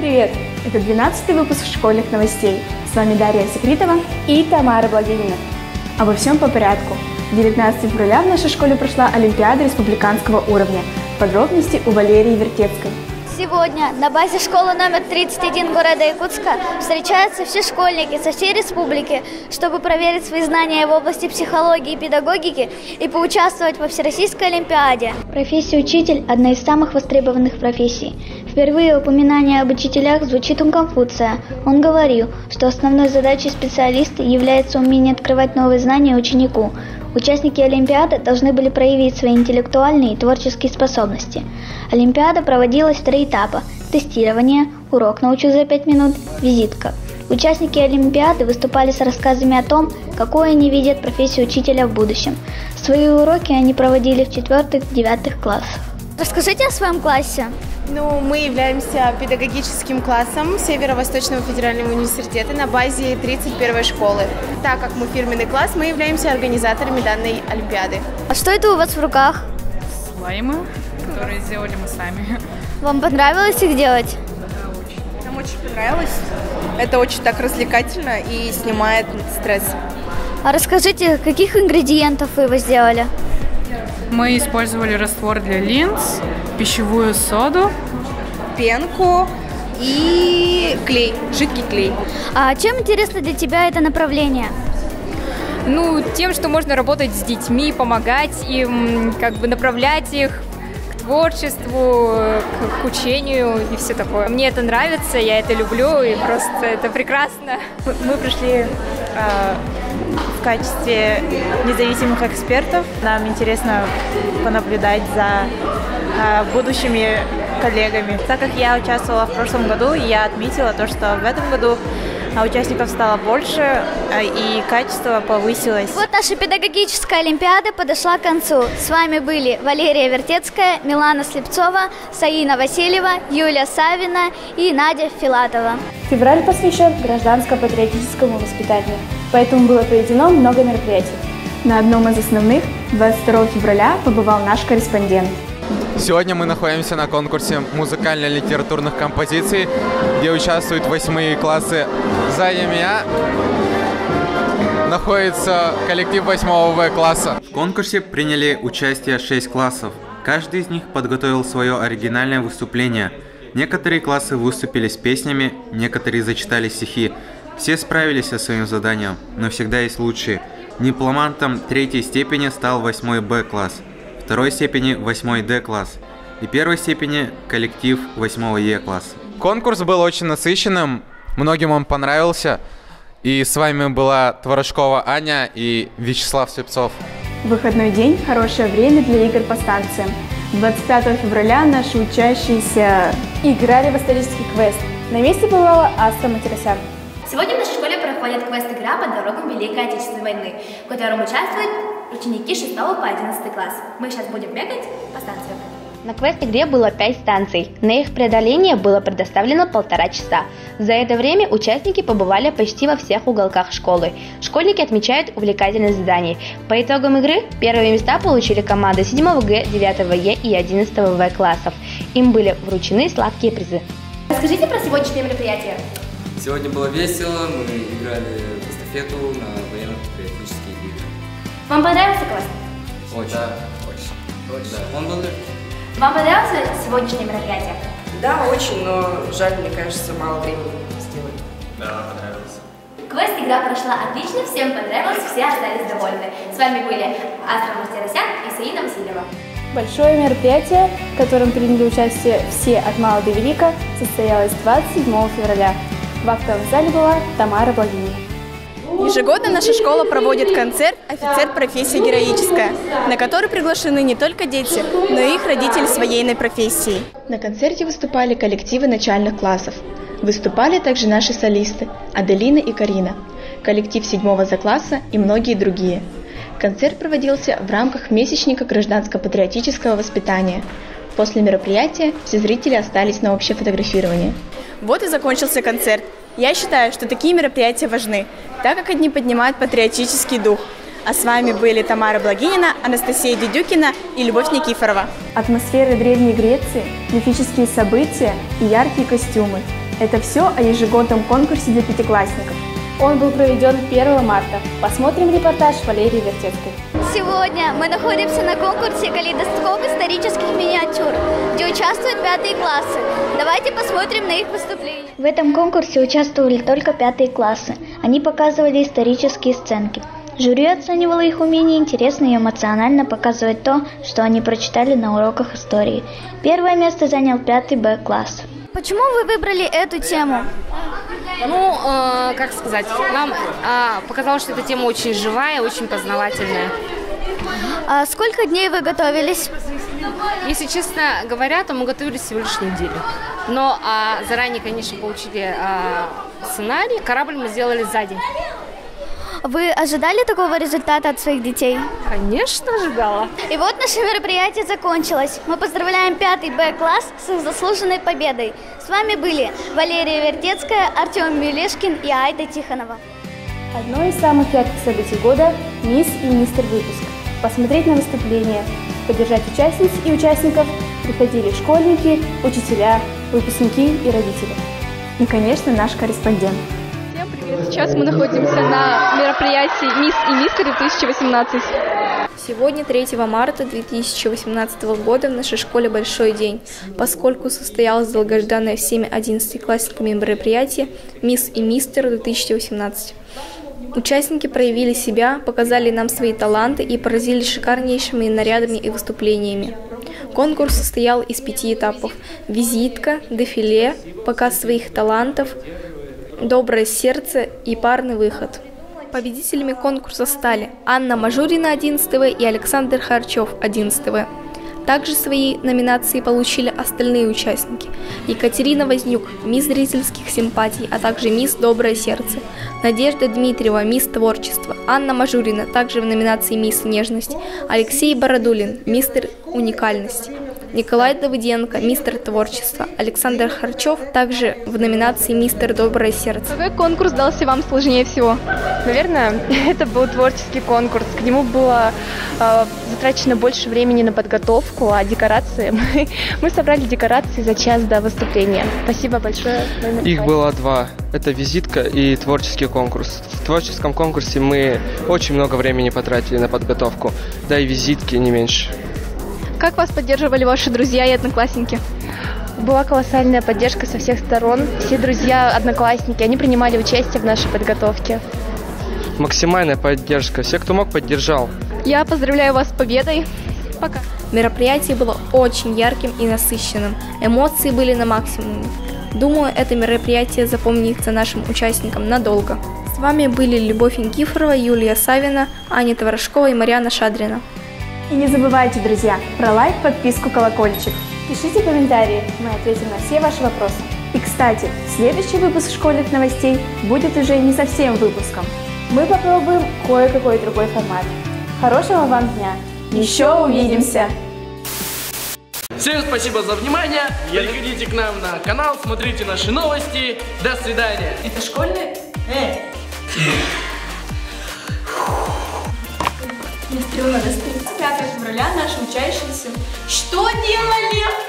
Привет! Это 12-й выпуск школьных новостей. С вами Дарья Секритова и Тамара Благинина. Обо всем по порядку. 19 февраля в нашей школе прошла Олимпиада республиканского уровня. Подробности у Валерии Вертецкой. Сегодня на базе школы номер 31 города Якутска встречаются все школьники со всей республики, чтобы проверить свои знания в области психологии и педагогики и поучаствовать во Всероссийской Олимпиаде. Профессия учитель – одна из самых востребованных профессий. Впервые упоминание об учителях звучит у Конфуция. Он говорил, что основной задачей специалиста является умение открывать новые знания ученику. Участники Олимпиады должны были проявить свои интеллектуальные и творческие способности. Олимпиада проводилась в 3 этапа – тестирование, урок «Научу за 5 минут», визитка. Участники Олимпиады выступали с рассказами о том, какой они видят профессию учителя в будущем. Свои уроки они проводили в 4-9 классах. Расскажите о своем классе. Мы являемся педагогическим классом Северо-Восточного федерального университета на базе 31-й школы. Так как мы фирменный класс, мы являемся организаторами данной Олимпиады. А что это у вас в руках? Слаймы, которые сделали мы сами. Вам понравилось их делать? Да, очень. Нам очень понравилось. Это очень так развлекательно и снимает стресс. А расскажите, каких ингредиентов вы его сделали? Мы использовали раствор для линз, пищевую соду, Пенку и клей, жидкий клей. А чем интересно для тебя это направление? Тем, что можно работать с детьми, помогать им, направлять их к творчеству, к учению и все такое. Мне это нравится, я это люблю, и просто это прекрасно. Мы пришли в качестве независимых экспертов. Нам интересно понаблюдать за будущими коллегами. Так как я участвовала в прошлом году, я отметила то, что в этом году участников стало больше и качество повысилось. Вот наша педагогическая олимпиада подошла к концу. С вами были Валерия Вертецкая, Милана Слепцова, Саина Васильева, Юлия Савина и Надя Филатова. Февраль посвящен гражданско-патриотическому воспитанию, поэтому было проведено много мероприятий. На одном из основных 22 февраля побывал наш корреспондент. Сегодня мы находимся на конкурсе музыкально-литературных композиций, где участвуют 8 классы. Сзади меня находится коллектив 8 В класса. В конкурсе приняли участие 6 классов. Каждый из них подготовил свое оригинальное выступление. Некоторые классы выступили с песнями, некоторые зачитали стихи. Все справились со своим заданием, но всегда есть лучшие. Дипломантом 3-й степени стал 8 Б класс, 2-й степени 8 Д класс и 1-й степени коллектив 8 Е класс. Конкурс был очень насыщенным, многим он понравился. И с вами была Творожкова Аня и Вячеслав Слепцов. Выходной день – хорошее время для игр по станциям. 25 февраля наши учащиеся играли в исторический квест. На месте побывала Астра Матиросян. Сегодня в нашей школе проходит квест-игра по дорогам Великой Отечественной войны, в котором участвуют ученики 6 по 11 класс. Мы сейчас будем бегать по станциям. На квест-игре было 5 станций. На их преодоление было предоставлено 1,5 часа. За это время участники побывали почти во всех уголках школы. Школьники отмечают увлекательность заданий. По итогам игры первые места получили команды 7 Г, 9 Е и 11 В классов. Им были вручены сладкие призы. Расскажите про сегодняшнее мероприятие. Сегодня было весело, мы играли в эстафету на военно-патриотические игры. Вам понравился квест? Очень. Да, очень. Да. Он был легкий. Вам понравилось сегодняшнее мероприятие? Да, очень, но жаль, мне кажется, мало времени сделать. Да, понравилось. Квест-игра прошла отлично, всем понравилось, все остались довольны. С вами были Астра Матиросян и Саина Васильева. Большое мероприятие, в котором приняли участие все от мала до велика, состоялось 27 февраля. В актовом зале была Тамара Благинина. Ежегодно наша школа проводит концерт «Офицер. Профессия героическая», на который приглашены не только дети, но и их родители с военной профессией. На концерте выступали коллективы начальных классов. Выступали также наши солисты Аделина и Карина, коллектив 7 З класса и многие другие. Концерт проводился в рамках месячника гражданско-патриотического воспитания. После мероприятия все зрители остались на общее фотографирование. Вот и закончился концерт. Я считаю, что такие мероприятия важны, так как они поднимают патриотический дух. А с вами были Тамара Благинина, Анастасия Дедюкина и Любовь Никифорова. Атмосфера Древней Греции, мифические события и яркие костюмы. Это все о ежегодном конкурсе для пятиклассников. Он был проведен 1 марта. Посмотрим репортаж Валерии Вертецкой. Сегодня мы находимся на конкурсе «Калейдоскоп исторических миниатюр», где участвуют 5 классы. Давайте посмотрим на их выступления. В этом конкурсе участвовали только 5 классы. Они показывали исторические сценки. Жюри оценивало их умение интересно и эмоционально показывать то, что они прочитали на уроках истории. Первое место занял 5 Б класс. Почему вы выбрали эту тему? Ну, как сказать, нам показалось, что эта тема очень живая, очень познавательная. А сколько дней вы готовились? Если честно говоря, то мы готовились всего лишь неделю. Но заранее, конечно, получили сценарий. Корабль мы сделали за день. Вы ожидали такого результата от своих детей? Конечно, ожидала. И вот наше мероприятие закончилось. Мы поздравляем 5 Б класс с их заслуженной победой. С вами были Валерия Вертецкая, Артем Мелешкин и Айда Тихонова. Одно из самых ярких событий года – мисс и мистер выпуск. Посмотреть на выступления, поддержать участниц и участников приходили школьники, учителя, выпускники и родители. И, конечно, наш корреспондент. Всем привет! Сейчас мы находимся на мероприятии «Мисс и мистер 2018». Сегодня, 3 марта 2018 года, в нашей школе большой день, поскольку состоялось долгожданное всеми 11-классниками мероприятие «Мисс и мистер 2018». Участники проявили себя, показали нам свои таланты и поразили шикарнейшими нарядами и выступлениями. Конкурс состоял из 5 этапов: визитка, дефиле, показ своих талантов, доброе сердце и парный выход. Победителями конкурса стали Анна Мажурина 11 В и Александр Харчев 11 В. Также свои номинации получили остальные участники: Екатерина Вознюк, мисс зрительских симпатий, а также мисс Доброе сердце, Надежда Дмитриева, мисс Творчество, Анна Мажурина, также в номинации мисс Нежность, Алексей Бородулин, мистер Уникальность, Николай Давыденко, мистер Творчество, Александр Харчев, также в номинации мистер Доброе сердце. Какой конкурс дался вам сложнее всего? Наверное, это был творческий конкурс. К нему было затрачено больше времени на подготовку, а декорации мы собрали декорации за час до выступления. Спасибо большое. Их было 2. Это визитка и творческий конкурс. В творческом конкурсе мы очень много времени потратили на подготовку, да и визитки не меньше. Как вас поддерживали ваши друзья и одноклассники? Была колоссальная поддержка со всех сторон. Все друзья, одноклассники, они принимали участие в нашей подготовке. Максимальная поддержка. Все, кто мог, поддержал. Я поздравляю вас с победой. Пока. Мероприятие было очень ярким и насыщенным. Эмоции были на максимуме. Думаю, это мероприятие запомнится нашим участникам надолго. С вами были Любовь Никифорова, Юлия Савина, Аня Творожкова и Марьяна Шадрина. И не забывайте, друзья, про лайк, подписку, колокольчик. Пишите комментарии, мы ответим на все ваши вопросы. И, кстати, следующий выпуск школьных новостей будет уже не совсем выпуском. Мы попробуем кое-какой другой формат. Хорошего вам дня! Еще увидимся! Всем спасибо за внимание. Приходите к нам на канал, смотрите наши новости. До свидания. Это школьные? Мне стрёмно, до 5 февраля наши учащиеся что делали?